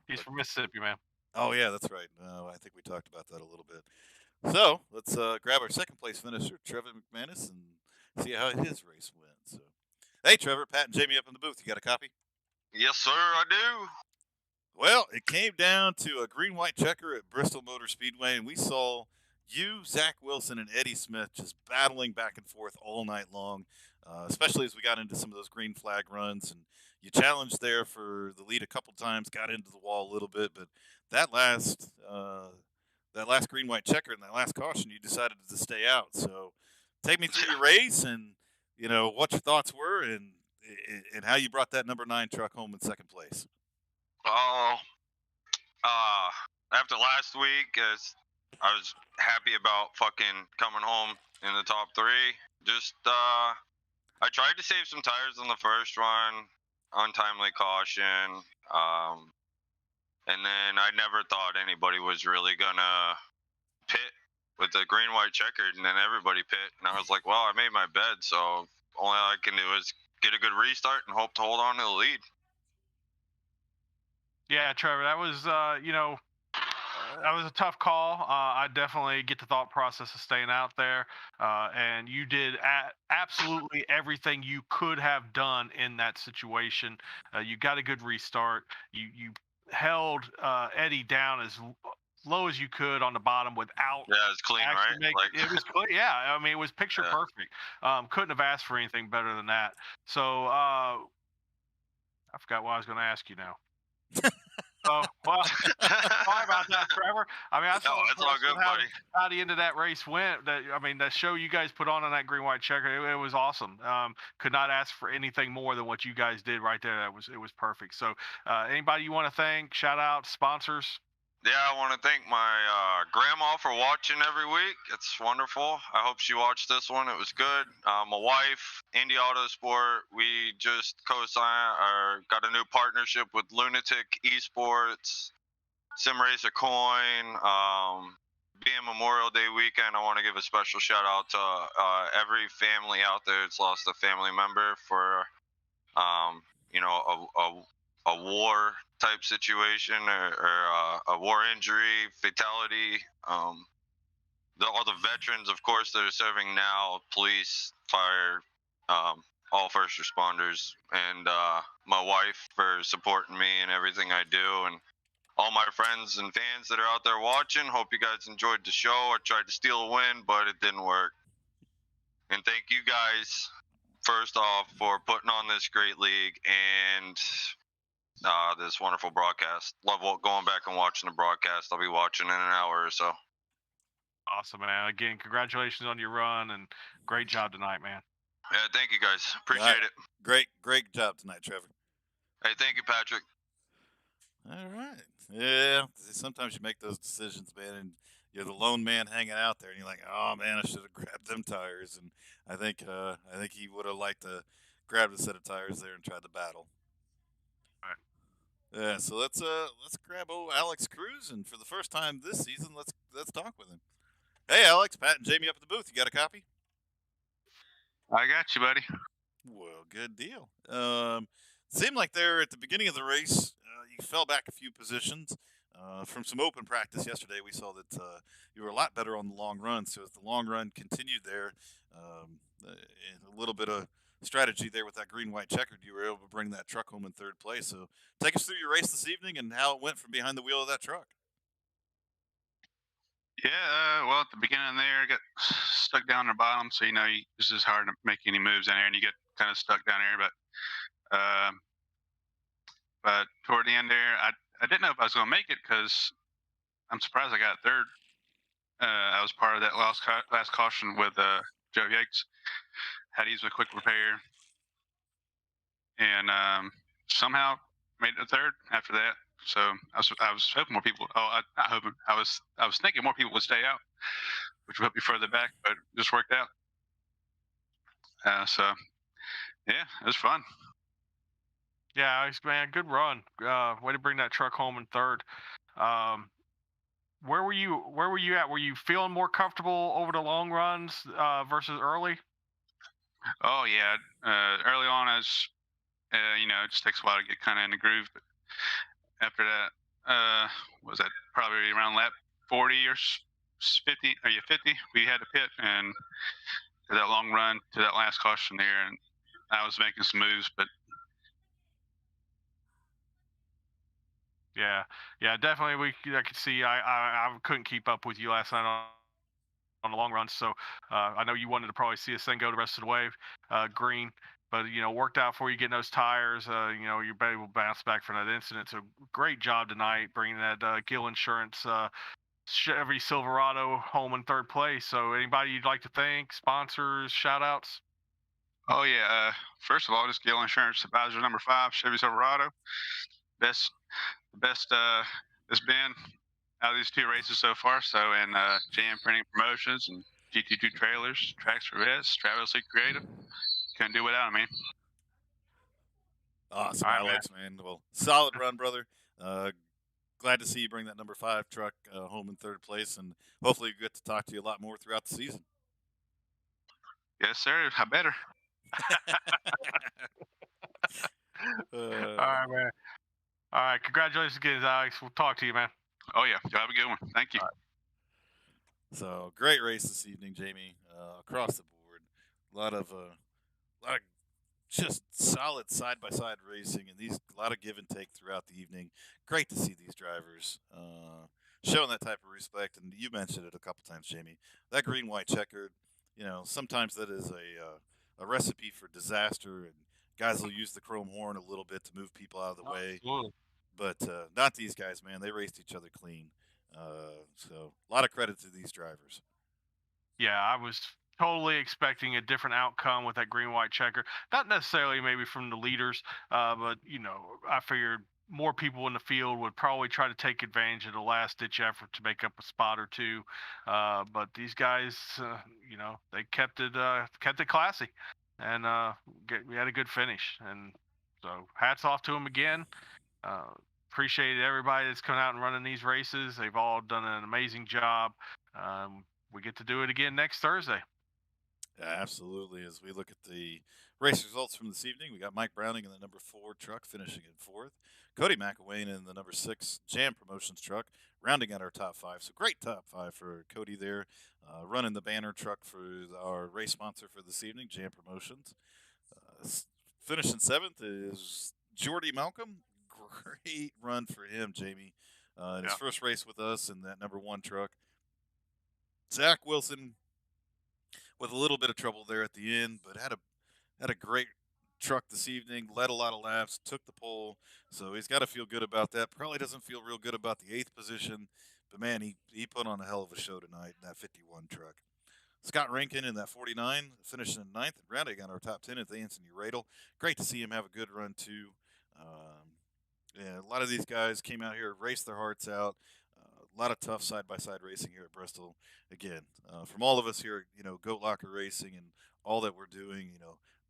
He's from Mississippi, man. Oh yeah, that's right. I think we talked about that a little bit. So let's grab our second place finisher, Trevor McManus, and see how his race went. So, hey, Trevor, Pat, and Jamie up in the booth. You got a copy? Yes, sir, I do. Well, it came down to a green-white checker at Bristol Motor Speedway, and we saw you, Zach Wilson, and Eddie Smith just battling back and forth all night long, especially as we got into some of those green flag runs. And you challenged there for the lead a couple times, got into the wall a little bit, but that last green-white checker and that last caution, you decided to stay out. So take me through your race and, what your thoughts were and how you brought that number 9 truck home in second place. Oh, after last week, I was happy about fucking coming home in the top 3. Just, I tried to save some tires on the first run, untimely caution, and then I never thought anybody was really gonna pit with the green-white checkered, and then everybody pit, and I was like, well, I made my bed, so all I can do is get a good restart and hope to hold on to the lead. Yeah, Trevor, that was that was a tough call. I definitely get the thought process of staying out there, and you did absolutely everything you could have done in that situation. You got a good restart. You held Eddie down as low as you could on the bottom without. Yeah, it's clean, right? It was clear. Yeah, I mean, it was picture perfect. Couldn't have asked for anything better than that. So I forgot what I was going to ask you now. Oh, well, sorry about that, Trevor. I mean, that's all good, buddy. How the end of that race went. That show you guys put on that green-white checker, it was awesome. Could not ask for anything more than what you guys did right there. It was perfect. So, anybody you want to thank? Shout out sponsors. Yeah, I want to thank my grandma for watching every week. It's wonderful. I hope she watched this one. It was good. My wife, Indy Autosport, we just got a new partnership with Lunatic Esports, Sim Racer Coin. Being Memorial Day weekend, I want to give a special shout out to every family out there that's lost a family member for, a war type situation or a war injury, fatality. All the veterans, of course, that are serving now, police, fire, all first responders, and my wife for supporting me and everything I do, and all my friends and fans that are out there watching. Hope you guys enjoyed the show. I tried to steal a win, but it didn't work. And thank you guys, first off, for putting on this great league and this wonderful broadcast. Love going back and watching the broadcast. I'll be watching in an hour or so. Awesome, man. Again, congratulations on your run and great job tonight, man. Yeah, thank you guys. Appreciate it. Great job tonight, Trevor. Hey, thank you, Patrick. All right. Yeah, sometimes you make those decisions, man, and you're the lone man hanging out there, and you're like, oh man, I should have grabbed them tires. And I think he would have liked to grab a set of tires there and tried the battle. Right. Yeah, so let's grab old Alex Cruz, and for the first time this season, let's talk with him. Hey, Alex, Pat and Jamie up at the booth. You got a copy? I got you, buddy. Well, good deal. Seemed like there at the beginning of the race, you fell back a few positions. From some open practice yesterday, we saw that you were a lot better on the long run. So as the long run continued there, and a little bit of strategy there with that green-white checkered, you were able to bring that truck home in third place. So take us through your race this evening and how it went from behind the wheel of that truck. Yeah, well, at the beginning there, I got stuck down the bottom, so it's just hard to make any moves down there, and you get kind of stuck down there. But toward the end there, I didn't know if I was going to make it because I'm surprised I got third. I was part of that last caution with Joe Yates. Had to use a quick repair, and somehow made it to third after that. So I was hoping more people. Not hoping. I was thinking more people would stay out, which would put me further back, but it just worked out. So yeah, it was fun. Yeah, Alex, man, good run. Way to bring that truck home in third. Where were you? Where were you at? Were you feeling more comfortable over the long runs versus early? Oh yeah, early on, it just takes a while to get kind of in the groove. But after that, was that probably around lap 40 or 50? Or yeah, 50? We had to pit and to that long run to that last caution there, and I was making some moves, but Yeah, definitely. I could see. I couldn't keep up with you last night on the long run, so I know you wanted to probably see us then go the rest of the way green. But worked out for you getting those tires. You're able to bounce back from that incident. So great job tonight bringing that Gill Insurance Chevy Silverado home in third place. So anybody you'd like to thank, sponsors, shout outs? oh yeah. First of all, just Gill Insurance Advisor number 5, Chevy Silverado, best it's been out of these 2 races so far. So, and JM Printing Promotions and GT2 Trailers, Tracks for Vets, Travis Lee Creative. Couldn't do without them, man. Awesome, All right, Alex, man. Well, solid run, brother. Glad to see you bring that number 5 truck home in third place, and hopefully we get to talk to you a lot more throughout the season. Yes, sir. I better. All right, man. All right, congratulations again, Alex. We'll talk to you, man. Oh yeah, you have a good one. Thank you. So great race this evening, Jamie. Across the board, a lot of just solid side by side racing, and a lot of give and take throughout the evening. Great to see these drivers showing that type of respect. And you mentioned it a couple times, Jamie. That green white checkered, sometimes that is a recipe for disaster, and guys will use the chrome horn a little bit to move people out of the way. Absolutely. But not these guys, man. They raced each other clean. So a lot of credit to these drivers. Yeah, I was totally expecting a different outcome with that green white checker. Not necessarily maybe from the leaders, but I figured more people in the field would probably try to take advantage of the last ditch effort to make up a spot or two. But these guys, they kept it classy, and we had a good finish. And so hats off to them again. Appreciate everybody that's coming out and running these races. They've all done an amazing job. We get to do it again next Thursday. Yeah, absolutely. As we look at the race results from this evening, we got Mike Browning in the number 4 truck finishing in 4th. Cody McElwain in the number 6 Jam Promotions truck, rounding out our top 5. So great top 5 for Cody there, running the banner truck for our race sponsor for this evening, Jam Promotions. Finishing 7th is Jordy Malcolm. Great run for him, Jamie. In his first race with us in that number 1 truck. Zach Wilson with a little bit of trouble there at the end, but had a great truck this evening, led a lot of laps, took the pole, so he's got to feel good about that. Probably doesn't feel real good about the 8th position, but man, he put on a hell of a show tonight in that 51 truck. Scott Rankin in that 49, finishing in 9th, and rounding out our top 10 at the Anthony Radel. Great to see him have a good run too. Yeah, a lot of these guys came out here, raced their hearts out. lot of tough side by side racing here at Bristol. Again, from all of us here, Goat Locker Racing and all that we're doing,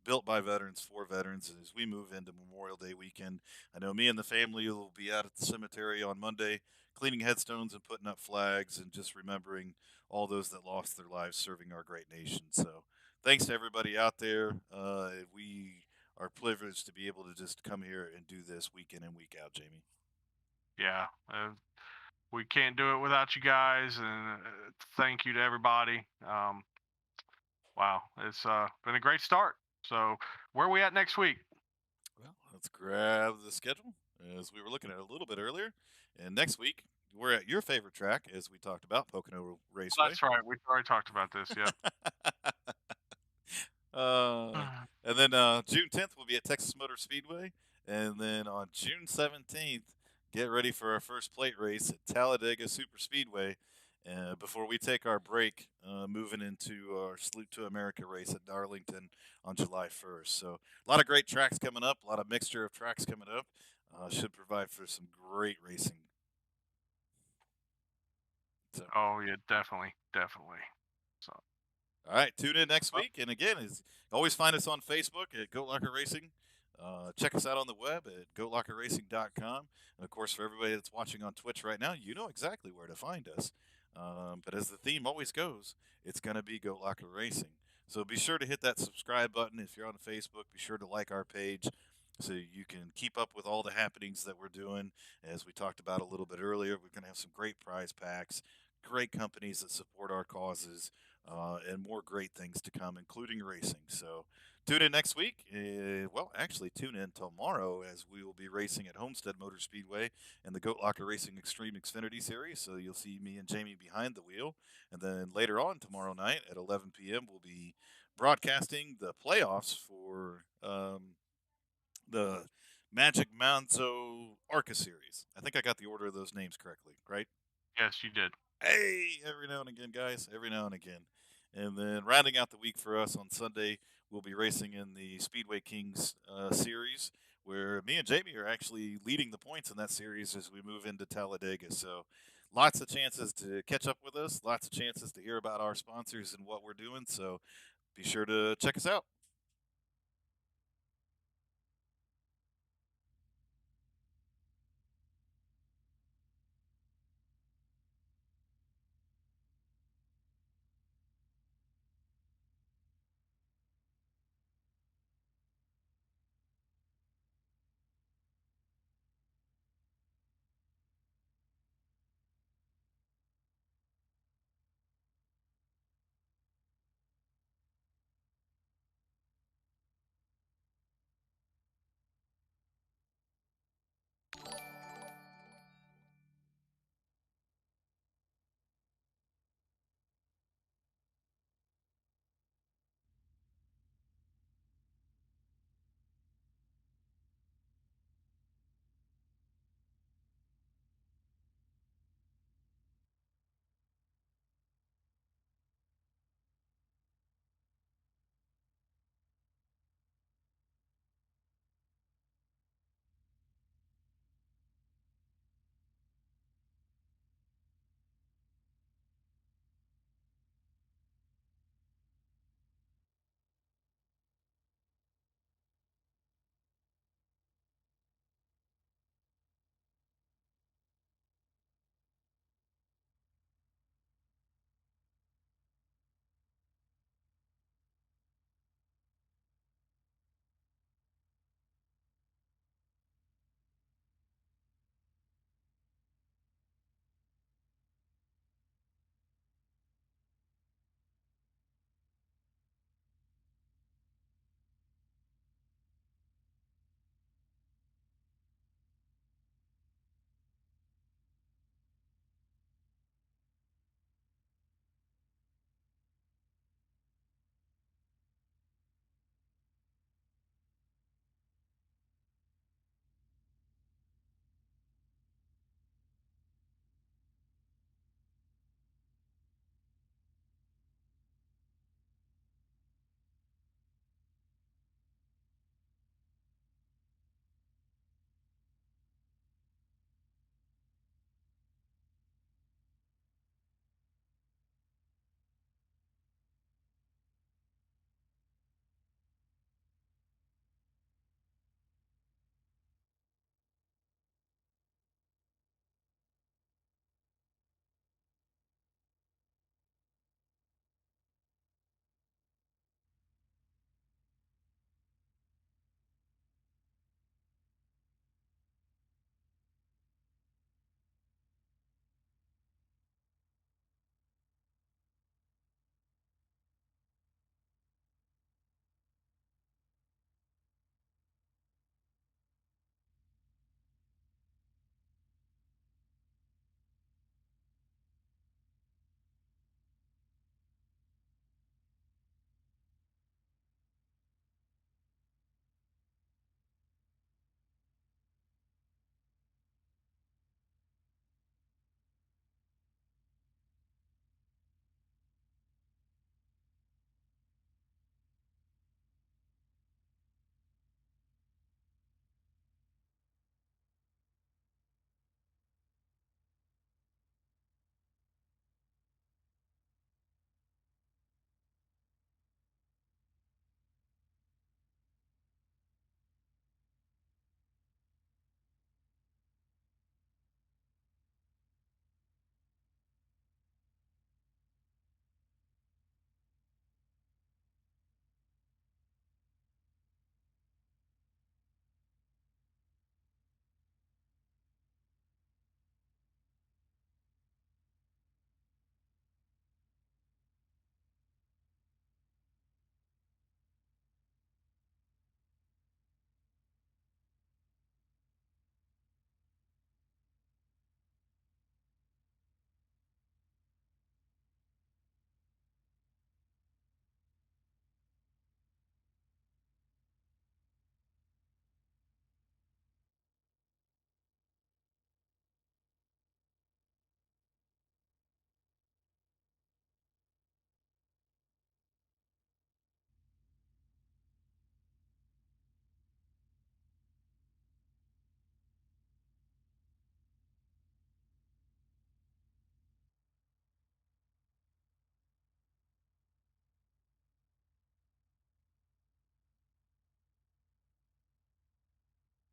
built by veterans for veterans. As we move into Memorial Day weekend, I know me and the family will be out at the cemetery on Monday, cleaning headstones and putting up flags and just remembering all those that lost their lives serving our great nation. So, thanks to everybody out there. We are privileged to be able to just come here and do this week in and week out, Jamie. Yeah, we can't do it without you guys, and thank you to everybody. Wow, it's been a great start. So, where are we at next week? Well, let's grab the schedule as we were looking at a little bit earlier. And next week, we're at your favorite track, as we talked about, Pocono Raceway. That's right. We've already talked about this. Yep. And then June 10th, we'll be at Texas Motor Speedway. And then on June 17th, get ready for our first plate race at Talladega Super Speedway before we take our break, moving into our Salute to America race at Darlington on July 1st. So a lot of great tracks coming up, a lot of mixture of tracks coming up. Should provide for some great racing. So. Oh, yeah, definitely. So. All right, tune in next week. And again, always find us on Facebook at Goat Locker Racing. Check us out on the web at goatlockerracing.com. And of course, for everybody that's watching on Twitch right now, you know exactly where to find us. But as the theme always goes, it's going to be Goat Locker Racing. So be sure to hit that subscribe button if you're on Facebook. Be sure to like our page so you can keep up with all the happenings that we're doing. As we talked about a little bit earlier, we're going to have some great prize packs, great companies that support our causes, and more great things to come, including racing. So tune in next week. Well, actually, tune in tomorrow as we will be racing at Homestead Motor Speedway in the Goat Locker Racing Extreme Xfinity Series. So you'll see me and Jamie behind the wheel. And then later on tomorrow night at 11 p.m., we'll be broadcasting the playoffs for the Magic Manzo ARCA Series. I think I got the order of those names correctly, right? Yes, you did. Hey, every now and again, guys. Every now and again. And then rounding out the week for us on Sunday, we'll be racing in the Speedway Kings series, where me and Jamie are actually leading the points in that series as we move into Talladega. So lots of chances to catch up with us, lots of chances to hear about our sponsors and what we're doing. So be sure to check us out.